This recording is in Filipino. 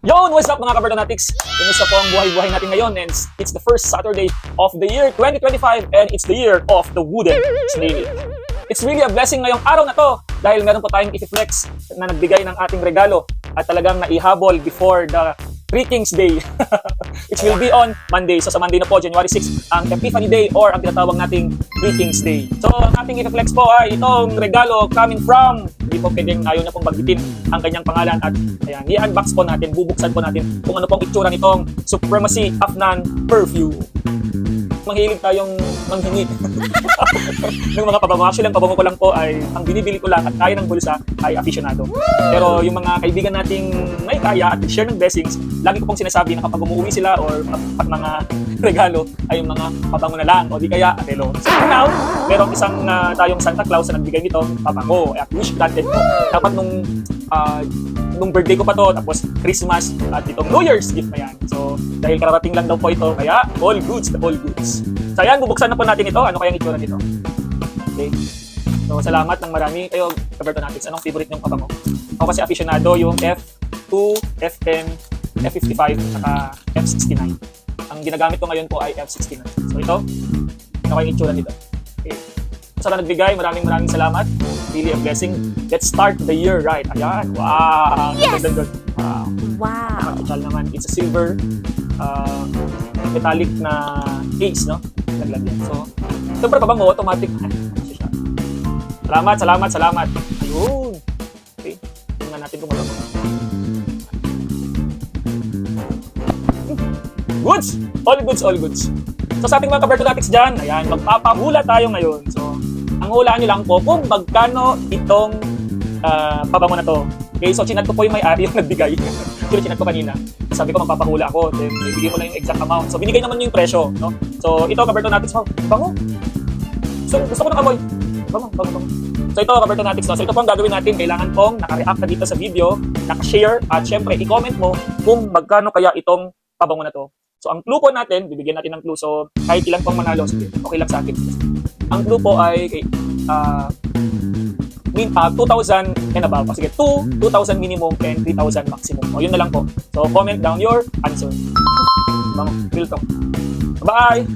Yon, what's up mga Kabartonatics? Kumusta po ang buhay-buhay natin ngayon? And it's the first Saturday of the year 2025 and it's the year of the wooden snail. It's really a blessing ngayong araw na to dahil meron po tayong i-flex na nagbigay ng ating regalo at talagang naihabol before the Three Kings Day. Which will be on Monday. So sa Monday na po, January 6, ang Epiphany Day or ang tinatawag nating Three Kings Day. So ang ating i-flex po ay itong regalo coming from, hindi po pwedeng ayaw na pong bagbitin ang kanyang pangalan at ayan, i-unbox po natin, bubuksan po natin kung ano pong itsura nitong Supremacy Afnan Perfume. Mahilig tayong manghingi ng mga pabango. Actually, ang pabango ko lang po ay, ang binibili ko lang at kaya ng bulsa ay aficionado. Pero yung mga kaibigan nating may kaya at share ng blessings, lagi ko pong sinasabi na kapag umuwi sila or pag mga regalo ay yung mga pabango na lang o di kaya atelo. So now, merong isang tayong Santa Claus na nagbigay nitong pabango at wish granted ko. Dapat nung birthday ko pa to, tapos Christmas at itong New Year's gift na yan. So, dahil kararating lang daw po ito, kaya all goods, all goods. So, ayan, bubuksan na po natin ito. Ano kayang itsura nito? Okay. So, salamat ng marami. Kayo, Kabartonatics, anong favorite niyong pabango? Ako kasi aficionado yung F2, F10, F55, saka F69. Ang ginagamit ko ngayon po ay F69. So, ito, ano kayang itsura nito? Okay. Sa nagbigay, maraming salamat. Really a blessing. Let's start the year right. Ayan. Wow. Yes! Wow. Wow. Total naman. It's a silver metallic na case, no? Naglagyan. So, ito pa ba mo? Automatic. Siya. Salamat. Ayun. Okay. Tingnan natin kung magagawa. Goods! All goods. So, sa ating mga Kabartonatics dyan, ayan, magpapahula tayo ngayon. So, ang hulaan nyo lang po kung magkano itong pabango na to. Okay, so chinat ko po yung may-ari yung nagbigay. Actually, chinat ko kanina. Sabi ko magpapahula ako. Then, ibigay mo lang yung exact amount. So, binigay naman yung presyo. No? So, ito, Kabartonatics, bango. So, gusto ko ng amoy. Bango. So, ito, Kabartonatics. No? So, ito po ang gagawin natin. Kailangan pong naka-react ka dito sa video, naka-share, at syempre, i-comment mo kung magkano kaya itong pabango na to. So, ang clue po natin, bibigyan natin ng clue. So, kahit ilan pong manalo, sige, okay lang sa akin. Ang clue po ay 2,000 and above. Sige, 2,000 minimum and 3,000 maximum. O, yun na lang po. So, comment down your answer. Real talk. Bye!